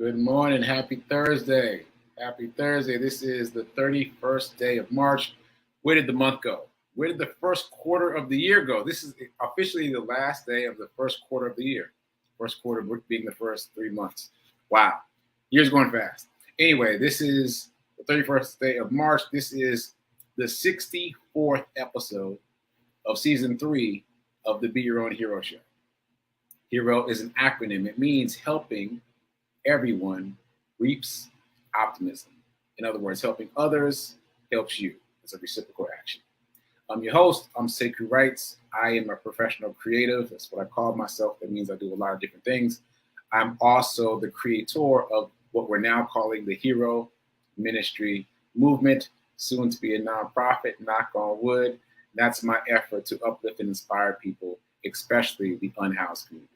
Good morning. Happy Thursday. Happy Thursday. This is the 31st day of March. Where did the month go? Where did the first quarter of the year go? This is officially the last day of the first quarter of the year. First quarter being the first 3 months. Wow. Year's going fast. Anyway, this is the 31st day of March. This is the 64th episode of season 3 of the Be Your Own Hero show. HERO is an acronym. It means helping everyone reaps optimism. In other words, helping others helps you. It's a reciprocal action. I'm your host. I'm Sekou Wrights. I am a professional creative. That's what I call myself. That means I do a lot of different things. I'm also the creator of what we're now calling the HERO Ministry Movement, soon to be a nonprofit, knock on wood. That's my effort to uplift and inspire people, especially the unhoused community.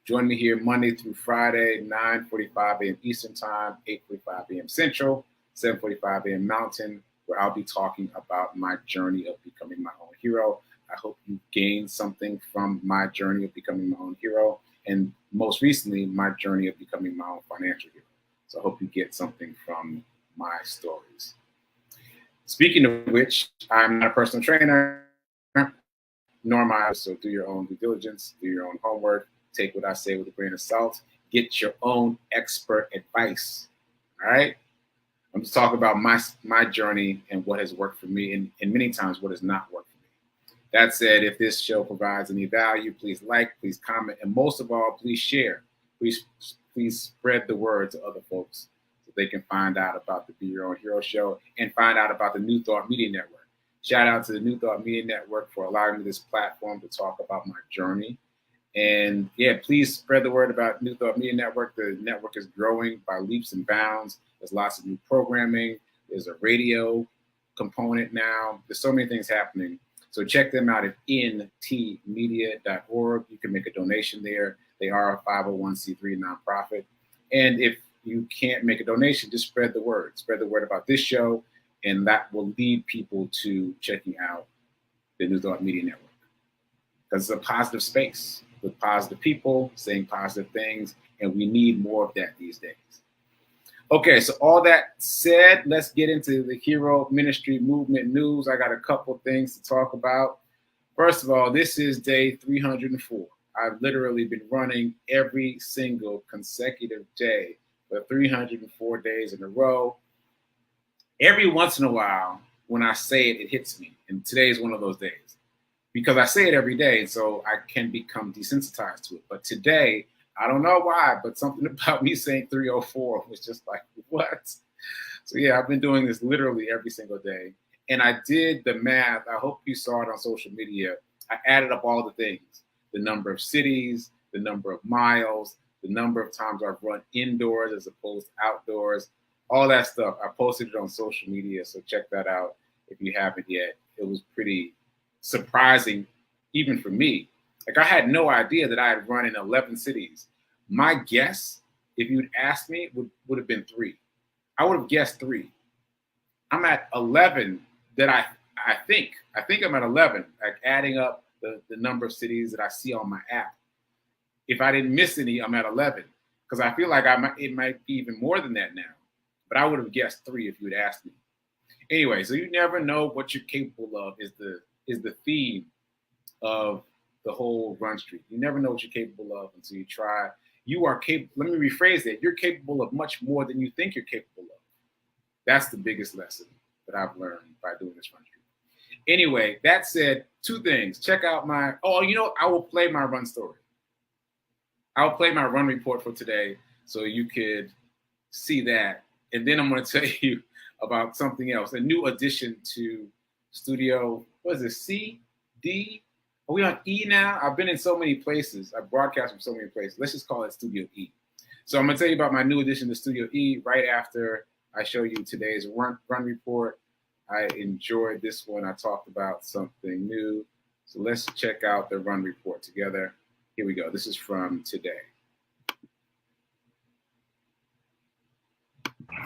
Join me here Monday through Friday, 9:45 a.m. Eastern Time, 8:45 a.m. Central, 7:45 a.m. Mountain, where I'll be talking about my journey of becoming my own hero. I hope you gain something from my journey of becoming my own hero, and most recently, my journey of becoming my own financial hero. So I hope you get something from my stories. Speaking of which, I'm not a personal trainer, nor am I, so do your own due diligence, do your own homework. Take what I say with a grain of salt. Get your own expert advice. All right? I'm just talking about my journey and what has worked for me, and many times what has not worked for me. That said, if this show provides any value, please like, please comment, and most of all, please share. Please spread the word to other folks so they can find out about the Be Your Own Hero show and find out about the New Thought Media Network. Shout out to the New Thought Media Network for allowing me this platform to talk about my journey. And yeah, please spread the word about New Thought Media Network. The network is growing by leaps and bounds. There's lots of new programming. There's a radio component now. There's so many things happening. So check them out at ntmedia.org. You can make a donation there. They are a 501c3 nonprofit. And if you can't make a donation, just spread the word. Spread the word about this show, and that will lead people to checking out the New Thought Media Network. Because it's a positive space with positive people saying positive things, and we need more of that these days. Okay, so all that said, let's get into the Hero Ministry Movement news. I got a couple things to talk about. First of all, this is day 304. I've literally been running every single consecutive day for 304 days in a row. Every once in a while, when I say it, it hits me, and today is one of those days. Because I say it every day, so I can become desensitized to it. But today, I don't know why, but something about me saying 304 was just like, what? So yeah, I've been doing this literally every single day. And I did the math. I hope you saw it on social media. I added up all the things, the number of cities, the number of miles, the number of times I've run indoors as opposed to outdoors, all that stuff. I posted it on social media, so check that out if you haven't yet. It was pretty surprising, even for me. Like, I had no idea that I had run in 11 cities. My guess, if you'd asked me, would have been 3. I would have guessed 3. I'm at 11 that I think I'm at 11, like adding up the number of cities that I see on my app. If I didn't miss any, I'm at 11, because I feel like it might be even more than that now. But I would have guessed 3 if you'd asked me. Anyway, so you never know what you're capable of is the theme of the whole run streak. You never know what you're capable of until you try. You are capable. Let me rephrase that. You're capable of much more than you think you're capable of. That's the biggest lesson that I've learned by doing this run streak. Anyway, that said, 2 things. Check out I will play my run story. I'll play my run report for today so you could see that. And then I'm going to tell you about something else, a new addition to Studio, what is it, C, D? Are we on E now? I've been in so many places. I broadcast from so many places. Let's just call it Studio E. So I'm going to tell you about my new addition to Studio E right after I show you today's run report. I enjoyed this one. I talked about something new. So let's check out the run report together. Here we go. This is from today.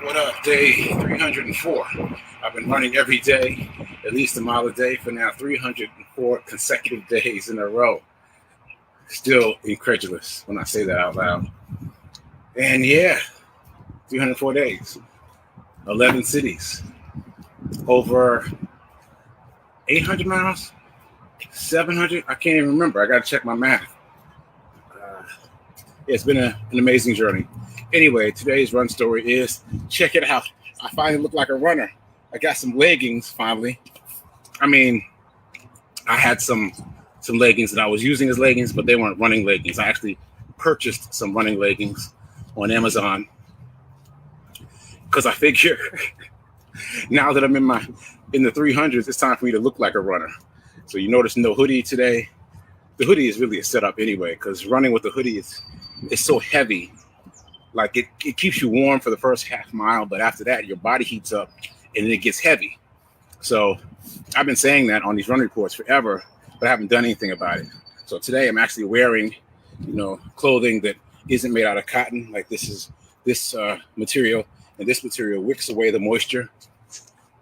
What up? Day 304. I've been running every day, at least a mile a day for now 304 consecutive days in a row. Still incredulous when I say that out loud. And yeah, 304 days, 11 cities, over 800 miles, 700. I can't even remember. I got to check my math. It's been an amazing journey. Anyway, today's run story is, check it out. I finally look like a runner. I got some leggings finally. I mean, I had some leggings that I was using as leggings, but they weren't running leggings. I actually purchased some running leggings on Amazon because I figure now that I'm in the 300s, it's time for me to look like a runner. So you notice no hoodie today. The hoodie is really a setup anyway, because running with the hoodie is so heavy. Like it keeps you warm for the first half mile, but after that, your body heats up and then it gets heavy. So I've been saying that on these run reports forever, but I haven't done anything about it. So today I'm actually wearing, clothing that isn't made out of cotton. Like this material, and this material wicks away the moisture.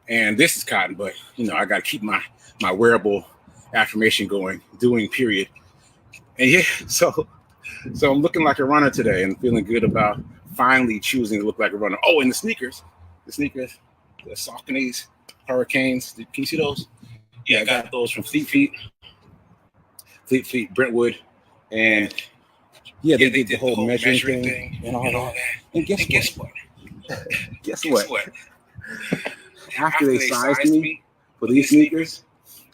And this is cotton, but I got to keep my wearable affirmation going, doing period. And yeah, so I'm looking like a runner today and feeling good about finally choosing to look like a runner. Oh, and the sneakers, the Saucony's Hurricanes. Can you see those? Yeah, I got those from Fleet Feet, Brentwood. And yeah, they did the whole measuring thing and all that. And guess what? Guess what? After they sized me for these sneakers,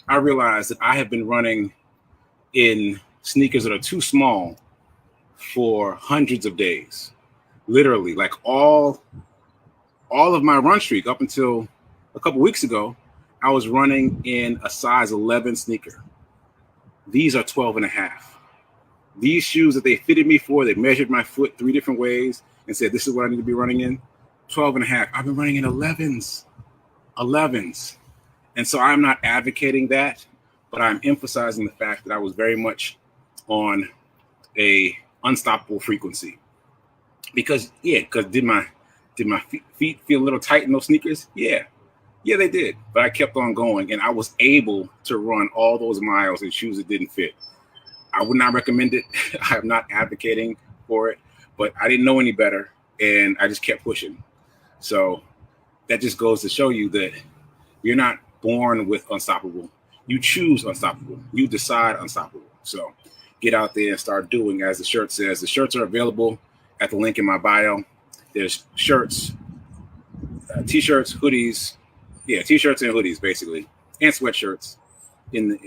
I realized that I have been running in sneakers that are too small for hundreds of days. Literally, like all of my run streak up until a couple weeks ago, I was running in a size 11 sneaker. These are 12 and a half. These shoes that they fitted me for, they measured my foot 3 different ways and said, this is what I need to be running in. 12 and a half. I've been running in 11s. And so I'm not advocating that, but I'm emphasizing the fact that I was very much on a unstoppable frequency. Because did my feet feel a little tight in those sneakers? Yeah, they did. But I kept on going, and I was able to run all those miles in shoes that didn't fit. I would not recommend it. I'm not advocating for it, but I didn't know any better, and I just kept pushing. So that just goes to show you that you're not born with unstoppable. You choose unstoppable. You decide unstoppable. So get out there and start doing as the shirt says. The shirts are available at the link in my bio. There's shirts, t-shirts, hoodies. Yeah, t-shirts and hoodies, basically, and sweatshirts in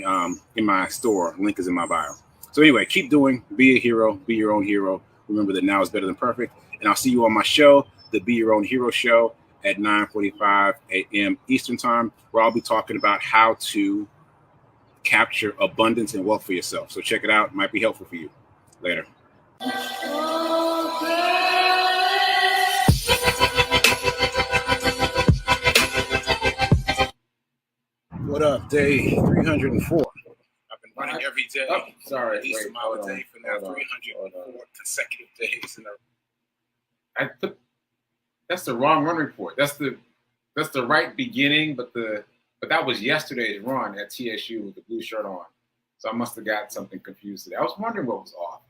my store. Link is in my bio. So anyway, keep doing. Be a hero. Be your own hero. Remember that now is better than perfect. And I'll see you on my show, the Be Your Own Hero Show, at 9:45 a.m. Eastern Time, where I'll be talking about how to capture abundance and wealth for yourself. So check it out. It might be helpful for you. Later. What up? Day 304. I've been running every day. Oh, sorry. At least a mile a day for now. 304 consecutive days. That's the wrong run report. That's the right beginning, but that was yesterday's run at TSU with the blue shirt on. So I must have got something confused today. I was wondering what was off.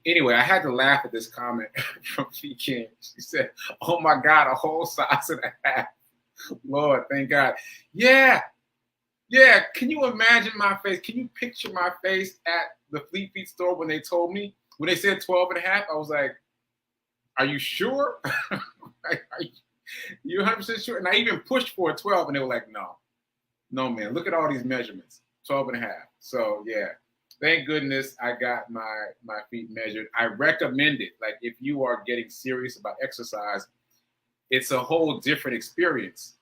Anyway, I had to laugh at this comment from P. King. She said, "Oh my God, a whole size and a half." Lord, thank God. Yeah. Can you imagine my face? Can you picture my face at the Fleet Feet store when they told me, when they said 12 and a half? I was like, are you sure? Are you 100% sure? And I even pushed for a 12, and they were like, no, man. Look at all these measurements, 12 and a half. So yeah, thank goodness I got my feet measured. I recommend it. Like if you are getting serious about exercise, it's a whole different experience.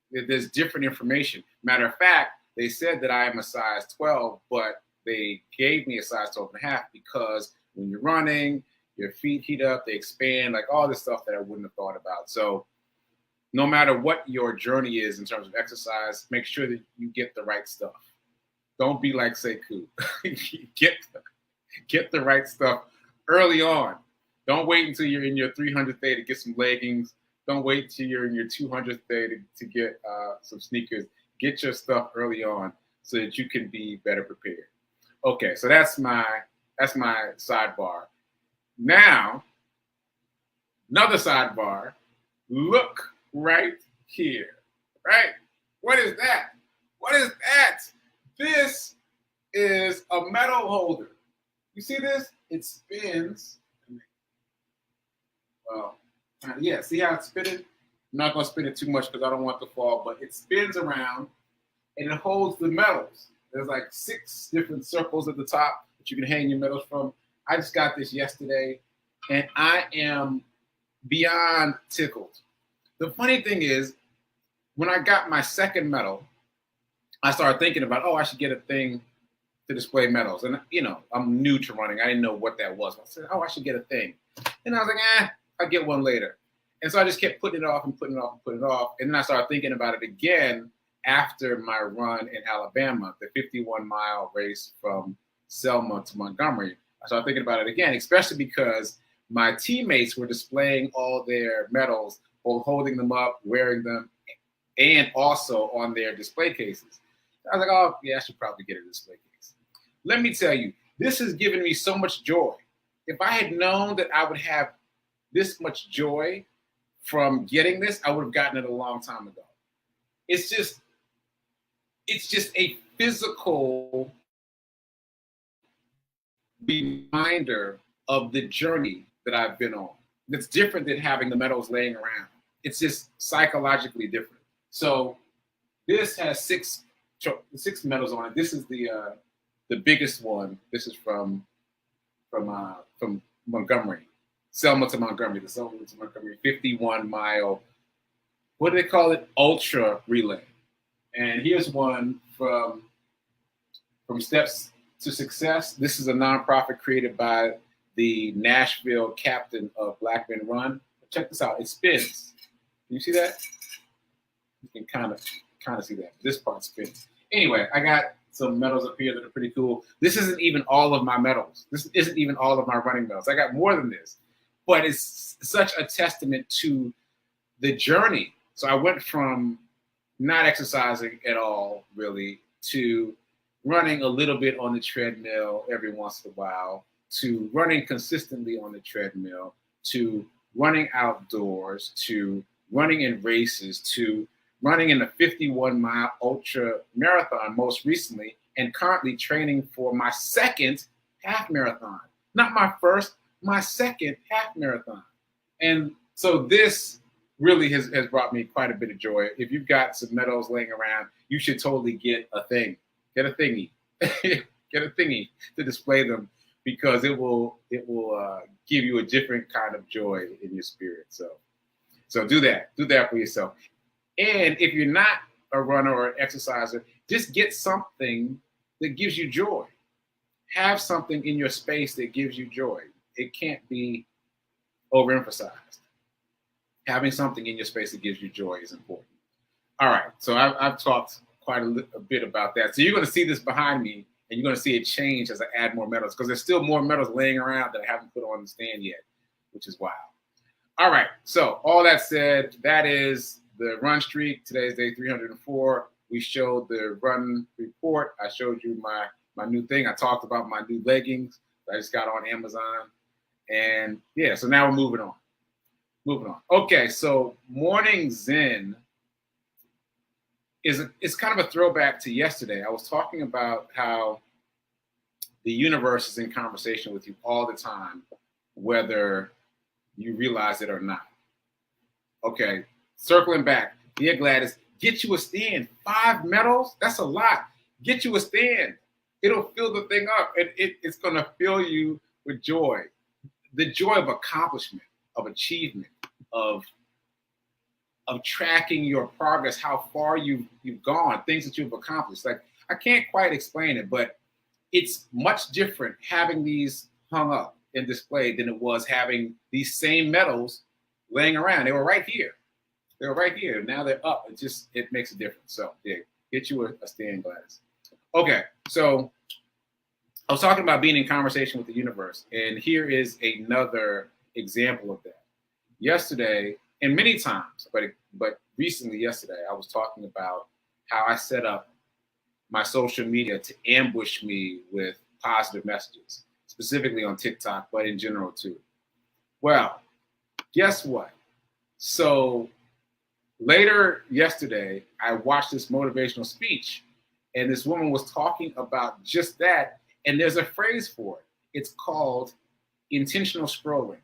There's different information. Matter of fact, they said that I am a size 12, but they gave me a size 12 and a half because when you're running, your feet heat up, they expand, like all this stuff that I wouldn't have thought about. So no matter what your journey is in terms of exercise, make sure that you get the right stuff. Don't be like Sekou. Get the right stuff early on. Don't wait until you're in your 300th day to get some leggings. Don't wait till you're in your 200th day to get some sneakers. Get your stuff early on so that you can be better prepared. Okay, so that's my sidebar. Now, Another sidebar. Look right here. Right? What is that? What is that? This is a medal holder. You see this? It spins. Well, yeah, see how it's spinning? I'm not going to spin it too much because I don't want it to fall, but it spins around and it holds the medals. There's like 6 different circles at the top that you can hang your medals from. I just got this yesterday and I am beyond tickled. The funny thing is, when I got my second medal, I started thinking about, I should get a thing to display medals. And, I'm new to running. I didn't know what that was. I said, I should get a thing. And I was like, I'll get one later. And so I just kept putting it off and putting it off and putting it off. And then I started thinking about it again after my run in Alabama, the 51-mile race from Selma to Montgomery. I started thinking about it again, especially because my teammates were displaying all their medals, both holding them up, wearing them, and also on their display cases. I was like, I should probably get a display case. Let me tell you, this has given me so much joy. If I had known that I would have this much joy from getting this, I would have gotten it a long time ago. It's just a physical reminder of the journey that I've been on. That's different than having the medals laying around. It's just psychologically different. So this has six medals on it. This is the biggest one. This is from Montgomery, Selma to Montgomery, the Selma to Montgomery 51-mile. What do they call it? Ultra relay. And here's one from Steps to Success. This is a nonprofit created by the Nashville captain of Black Men Run. Check this out. It spins. Can you see that? You can kind of see that. This part spins. Anyway, I got some medals up here that are pretty cool. This isn't even all of my medals. This isn't even all of my running medals. I got more than this. But it's such a testament to the journey. So I went from not exercising at all, really, to running a little bit on the treadmill every once in a while, to running consistently on the treadmill, to running outdoors, to running in races, to running in a 51-mile ultra marathon most recently, and currently training for my second half marathon. Not my first, my second half marathon. And so this really has brought me quite a bit of joy. If you've got some medals laying around, you should totally get a thing. Get a thingy. Get a thingy to display them, because it will give you a different kind of joy in your spirit. So do that for yourself. And if you're not a runner or an exerciser, just get something that gives you joy. Have something in your space that gives you joy. It can't be overemphasized. Having something in your space that gives you joy is important. All right, so I've talked quite a bit about that. So you're going to see this behind me, and you're going to see it change as I add more medals, because there's still more medals laying around that I haven't put on the stand yet, which is wild. All right, so all that said, that is the run streak. Today is day 304. We showed the run report. I showed you my new thing. I talked about my new leggings that I just got on Amazon. And yeah, so now we're moving on. Okay, so Morning Zen it's kind of a throwback to yesterday. I was talking about how the universe is in conversation with you all the time, whether you realize it or not. Okay, circling back, dear Gladys, get you a stand. 5 medals? That's a lot. Get you a stand. It'll fill the thing up, and it's going to fill you with joy. The joy of accomplishment, of achievement, of tracking your progress, how far you've gone, things that you've accomplished. Like, I can't quite explain it, but it's much different having these hung up and displayed than it was having these same medals laying around. They were right here. Now they're up. It makes a difference. So yeah, get you a stand, Gladys. Okay, so I was talking about being in conversation with the universe, and here is another example of that. Yesterday, and many times, but recently yesterday, I was talking about how I set up my social media to ambush me with positive messages, specifically on TikTok, but in general too. Well, Guess what? So later yesterday, I watched this motivational speech, and this woman was talking about just that. And there's a phrase for it. It's called intentional scrolling.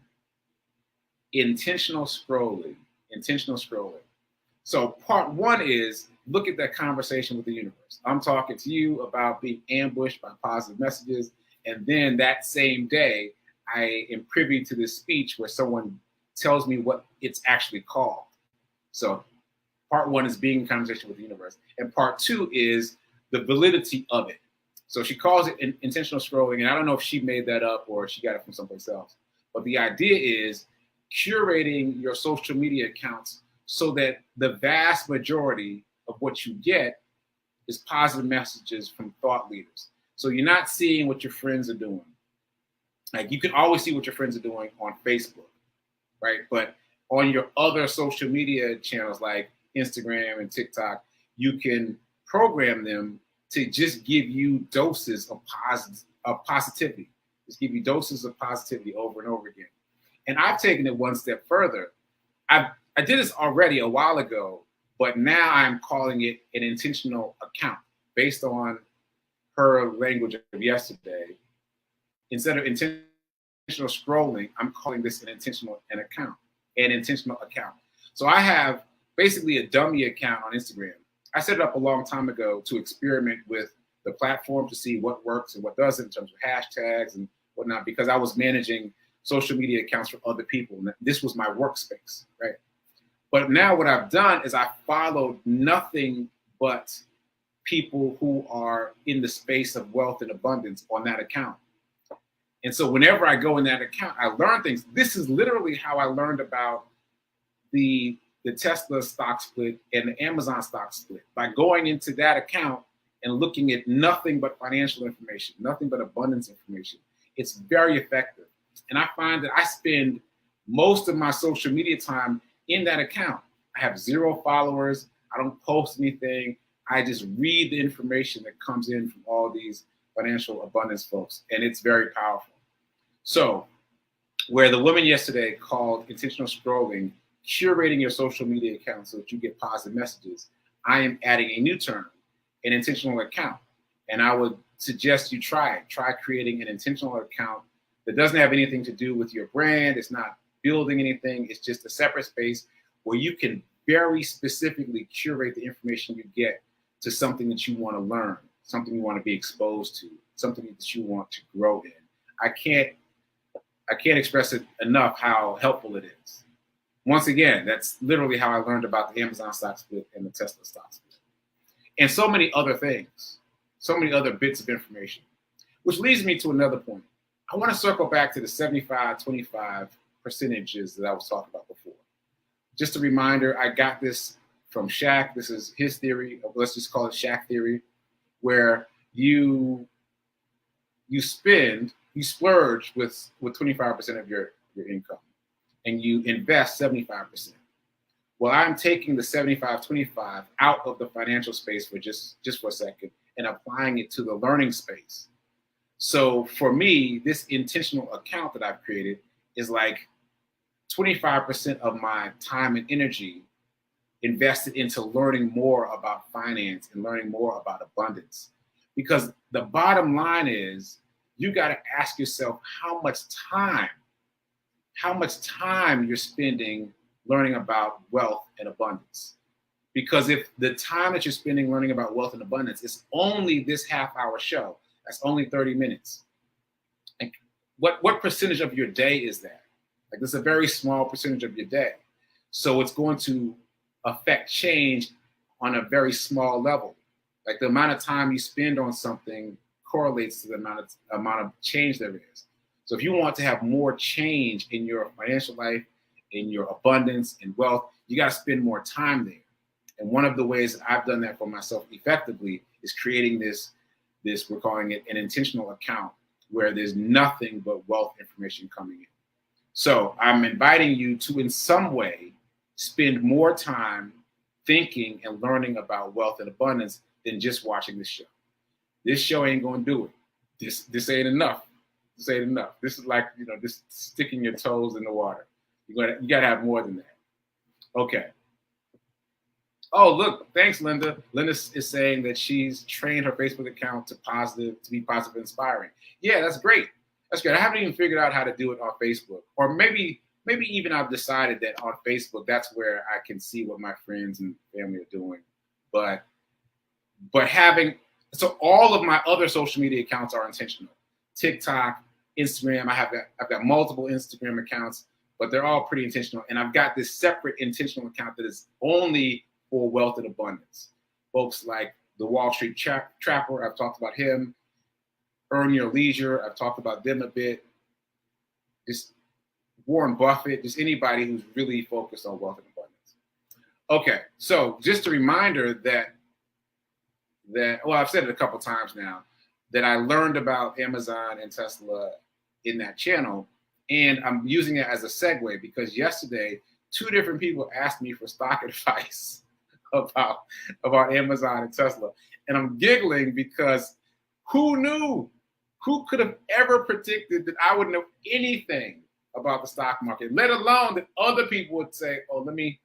Intentional scrolling. Intentional scrolling. So part one is look at that conversation with the universe. I'm talking to you about being ambushed by positive messages. And then that same day, I am privy to this speech where someone tells me what it's actually called. So part one is being in conversation with the universe. And part two is the validity of it. So she calls it intentional scrolling. And I don't know if she made that up or she got it from someplace else. But the idea is curating your social media accounts so that the vast majority of what you get is positive messages from thought leaders. So you're not seeing what your friends are doing. Like you can always see what your friends are doing on Facebook, right? But on your other social media channels like Instagram and TikTok, you can program them to just give you doses of positivity. Just give you doses of positivity over and over again. And I've taken it one step further. I did this already a while ago, but now I'm calling it an intentional account based on her language of yesterday. Instead of intentional scrolling, I'm calling this an intentional account. So I have basically a dummy account on Instagram. I set it up a long time ago to experiment with the platform to see what works and what doesn't in terms of hashtags and whatnot, because I was managing social media accounts for other people. And this was my workspace, right? But now what I've done is I followed nothing but people who are in the space of wealth and abundance on that account. And so whenever I go in that account, I learn things. This is literally how I learned about the Tesla stock split and the Amazon stock split, by going into that account and looking at nothing but financial information, nothing but abundance information. It's very effective. And I find that I spend most of my social media time in that account. I have 0 followers. I don't post anything. I just read the information that comes in from all these financial abundance folks, and it's very powerful. So where the woman yesterday called intentional scrolling, curating your social media account so that you get positive messages, I am adding a new term, an intentional account. And I would suggest you try it. Try creating an intentional account that doesn't have anything to do with your brand. It's not building anything. It's just a separate space where you can very specifically curate the information you get to something that you want to learn, something you want to be exposed to, something that you want to grow in. I can't express it enough how helpful it is. Once again, that's literally how I learned about the Amazon stock split and the Tesla stock split. And so many other things, so many other bits of information, which leads me to another point. I want to circle back to the 75-25 percentages that I was talking about before. Just a reminder, I got this from Shaq. This is his theory, let's just call it Shaq theory, where you splurge with 25% of your income, and you invest 75%. Well, I'm taking the 75-25 out of the financial space for just for a second and applying it to the learning space. So for me, this intentional account that I've created is like 25% of my time and energy invested into learning more about finance and learning more about abundance. Because the bottom line is, you got to ask yourself how much time you're spending learning about wealth and abundance. Because if the time that you're spending learning about wealth and abundance is only this half-hour show, that's only 30 minutes. Like, what percentage of your day is that? Like, this is a very small percentage of your day. So it's going to affect change on a very small level. Like, the amount of time you spend on something correlates to the amount of change there is. So if you want to have more change in your financial life, in your abundance and wealth, you got to spend more time there. And one of the ways that I've done that for myself effectively is creating this, we're calling it an intentional account, where there's nothing but wealth information coming in. So I'm inviting you to, in some way, spend more time thinking and learning about wealth and abundance than just watching this show. This show ain't gonna do it. This ain't enough. This ain't enough. This is like, just sticking your toes in the water. You gotta have more than that. Okay. Oh, look, thanks, Linda. Linda is saying that she's trained her Facebook account to be positive, inspiring. Yeah, that's great. That's great. I haven't even figured out how to do it on Facebook, or maybe even I've decided that on Facebook that's where I can see what my friends and family are doing. But so all of my other social media accounts are intentional. TikTok, Instagram. I've got multiple Instagram accounts, but they're all pretty intentional. And I've got this separate intentional account that is only for wealth and abundance. Folks like the Wall Street Trapper, I've talked about him. Earn Your Leisure, I've talked about them a bit. Just Warren Buffett, just anybody who's really focused on wealth and abundance. Okay, so just a reminder that well, I've said it a couple times now, that I learned about Amazon and Tesla in that channel, and I'm using it as a segue because yesterday, 2 different people asked me for stock advice about Amazon and Tesla. And I'm giggling because who knew? Who could have ever predicted that I would know anything about the stock market, let alone that other people would say, oh, let me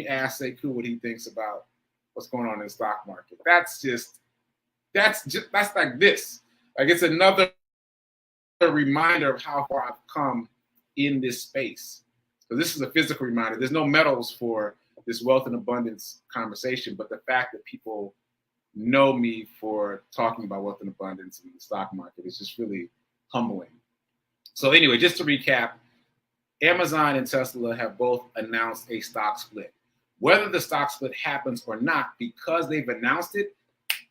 ask Sekou what he thinks about what's going on in the stock market. That's like this. Like, it's another reminder of how far I've come in this space. So this is a physical reminder. There's no medals for this wealth and abundance conversation, but the fact that people know me for talking about wealth and abundance in the stock market is just really humbling. So anyway, just to recap, Amazon and Tesla have both announced a stock split. Whether the stock split happens or not, because they've announced it,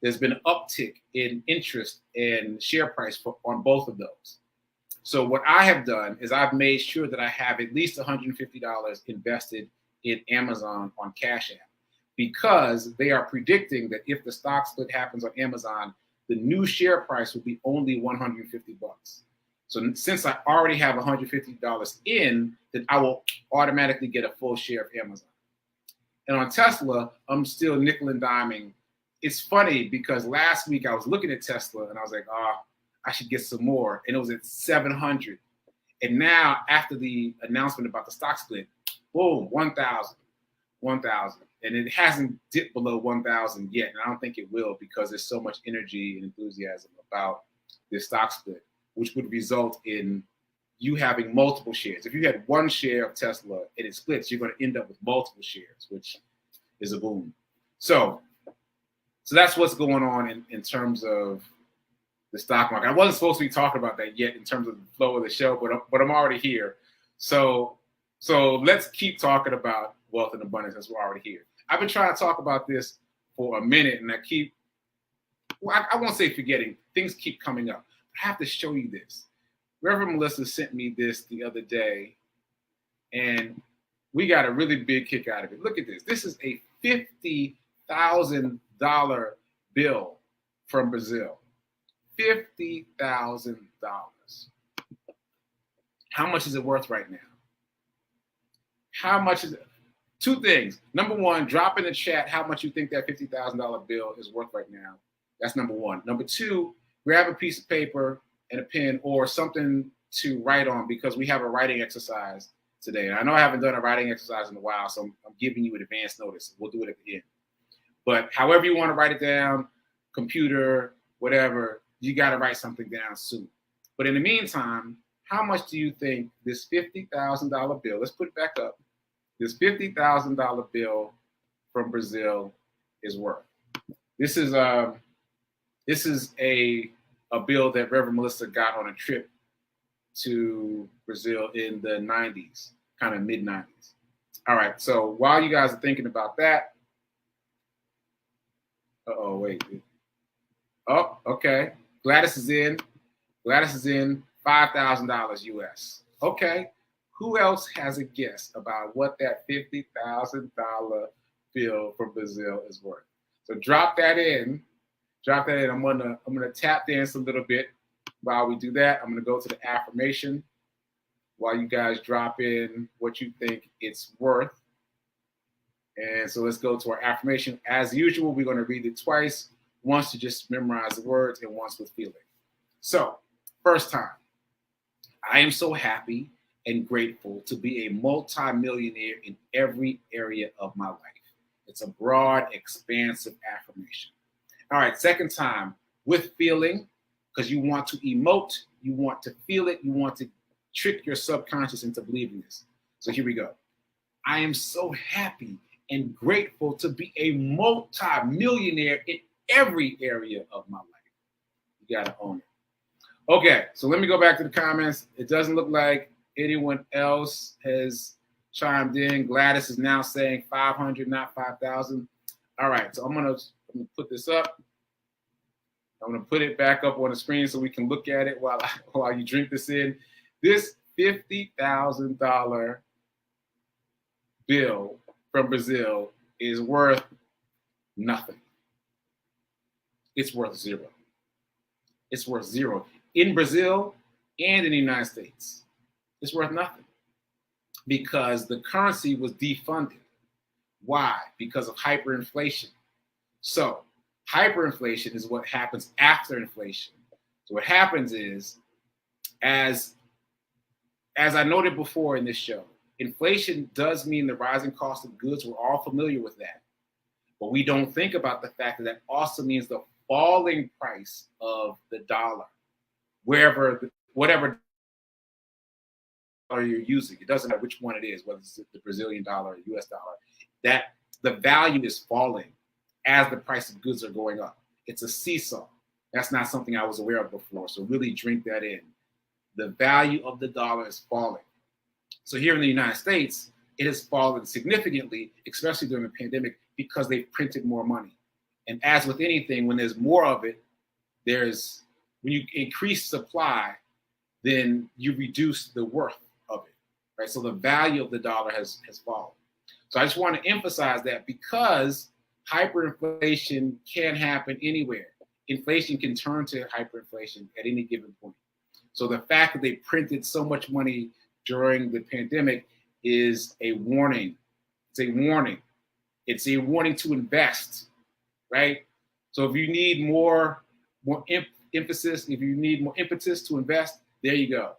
there's been an uptick in interest and share price on both of those. So what I have done is I've made sure that I have at least $150 invested in Amazon on Cash App, because they are predicting that if the stock split happens on Amazon, the new share price will be only $150. So since I already have $150 in, then I will automatically get a full share of Amazon. And on Tesla, I'm still nickel and diming. It's funny because last week I was looking at Tesla and I was like, I should get some more. And it was at 700. And now after the announcement about the stock split, boom, 1,000. And it hasn't dipped below 1,000 yet. And I don't think it will, because there's so much energy and enthusiasm about this stock split, which would result in you having multiple shares. If you had one share of Tesla and it splits, you're going to end up with multiple shares, which is a boom. So that's what's going on in terms of the stock market. I wasn't supposed to be talking about that yet in terms of the flow of the show, but I'm already here. So let's keep talking about wealth and abundance since we're already here. I've been trying to talk about this for a minute, and I won't say forgetting, things keep coming up. I have to show you this. Reverend Melissa sent me this the other day, and we got a really big kick out of it. Look at this. This is a $50,000 bill from Brazil. $50,000. How much is it worth right now? How much is it? 2 things. Number 1, drop in the chat how much you think that $50,000 bill is worth right now. That's number 1. Number 2, grab a piece of paper and a pen or something to write on, because we have a writing exercise today. And I know I haven't done a writing exercise in a while, so I'm giving you an advance notice. We'll do it at the end. But however you want to write it down, computer, whatever, you got to write something down soon. But in the meantime, how much do you think this $50,000 bill, let's put it back up, this $50,000 bill from Brazil is worth? This is a bill that Reverend Melissa got on a trip to Brazil in the 90s, kind of mid-90s. All right, so while you guys are thinking about that, wait. Oh, okay. Gladys is in. $5,000 US. Okay. Who else has a guess about what that $50,000 bill from Brazil is worth? So drop that in. I'm gonna tap dance a little bit while we do that. I'm gonna go to the affirmation while you guys drop in what you think it's worth. And so let's go to our affirmation. As usual, we're gonna read it twice. Once to just memorize the words and once with feeling. So, first time. I am so happy and grateful to be a multimillionaire in every area of my life. It's a broad, expansive affirmation. All right, second time, with feeling, because you want to emote, you want to feel it, you want to trick your subconscious into believing this. So here we go. I am so happy and grateful to be a multi-millionaire in every area of my life. You got to own it. Okay, so let me go back to the comments. It doesn't look like anyone else has chimed in. Gladys is now saying 500, not 5,000. All right, so I'm gonna put this up. I'm gonna put it back up on the screen so we can look at it while you drink this in. This $50,000 bill from Brazil is worth nothing. It's worth zero. It's worth zero. In Brazil and in the United States, it's worth nothing because the currency was defunded. Why? Because of hyperinflation. So hyperinflation is what happens after inflation. So what happens is, as I noted before in this show, inflation does mean the rising cost of goods. We're all familiar with that. But we don't think about the fact that that also means the falling price of the dollar, whatever dollar you're using. It doesn't matter which one it is, whether it's the Brazilian dollar or US dollar, that the value is falling as the price of goods are going up. It's a seesaw. That's not something I was aware of before. So really drink that in. The value of the dollar is falling. So here in the United States, it has fallen significantly, especially during the pandemic, because they've printed more money. And as with anything, when there's more of it, when you increase supply, then you reduce the worth of it, right? So the value of the dollar has fallen. So I just want to emphasize that because hyperinflation can happen anywhere. Inflation can turn to hyperinflation at any given point. So the fact that they printed so much money during the pandemic is a warning. It's a warning. It's a warning to invest, right? So if you need more emphasis, if you need more impetus to invest, there you go.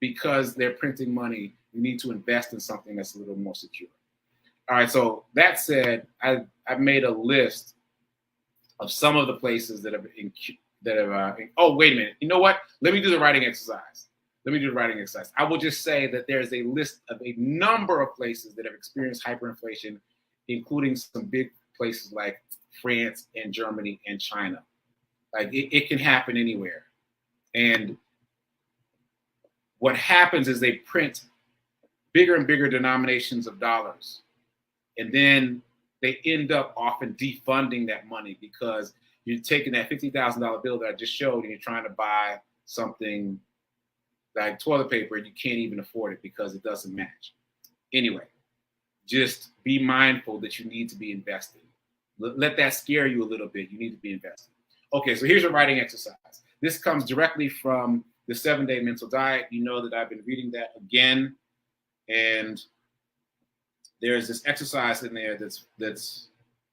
Because they're printing money, you need to invest in something that's a little more secure. All right, so that said, I've made a list of some of the places that have oh, wait a minute. You know what? Let me do the writing exercise. I will just say that there's a list of a number of places that have experienced hyperinflation, including some big places like France and Germany and China. Like it can happen anywhere. And what happens is they print bigger and bigger denominations of dollars. And then they end up often defunding that money because you're taking that $50,000 bill that I just showed and you're trying to buy something like toilet paper and you can't even afford it because it doesn't match. Anyway, just be mindful that you need to be investing. Let that scare you a little bit. You need to be investing. Okay, so here's a writing exercise. This comes directly from the 7-Day Mental Diet. You know that I've been reading that again. And there's this exercise in there that's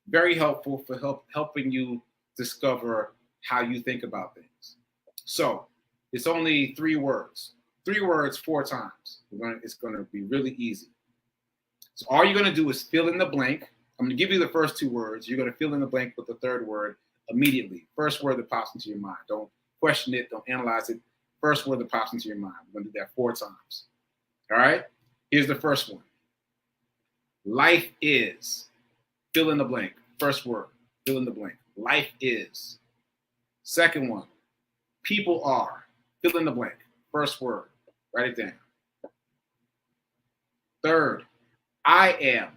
very helpful for helping you discover how you think about things. So it's only 3 words. 3 words 4 times. It's going to be really easy. So all you're going to do is fill in the blank. I'm going to give you the first 2 words. You're going to fill in the blank with the 3rd word immediately. First word that pops into your mind. Don't question it. Don't analyze it. First word that pops into your mind. We're going to do that 4 times. All right? Here's the first one. Life is. Fill in the blank. First word. Fill in the blank. Life is. Second one. People are. Fill in the blank. First word. Write it down. Third. I am.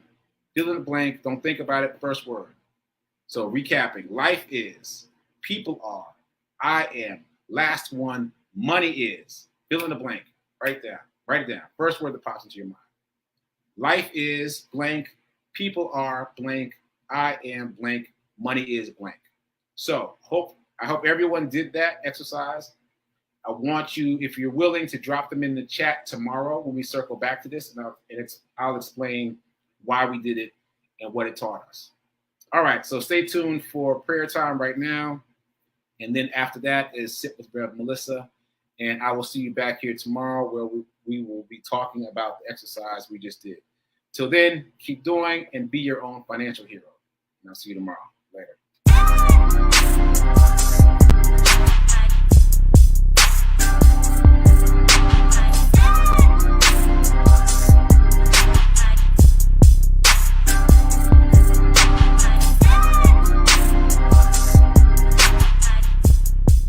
Fill in the blank. Don't think about it. First word. So recapping. Life is. People are. I am. Last one. Money is. Fill in the blank. Write it down. First word that pops into your mind. Life is blank. People are blank. I am blank. Money is blank. So I hope everyone did that exercise. I want you, if you're willing, to drop them in the chat tomorrow when we circle back to this, and I'll explain why we did it and what it taught us. All right, so stay tuned for prayer time right now. And then after that is Sit with Rev Melissa. And I will see you back here tomorrow where we will be talking about the exercise we just did. Till then, keep doing and be your own financial hero. And I'll see you tomorrow. Later.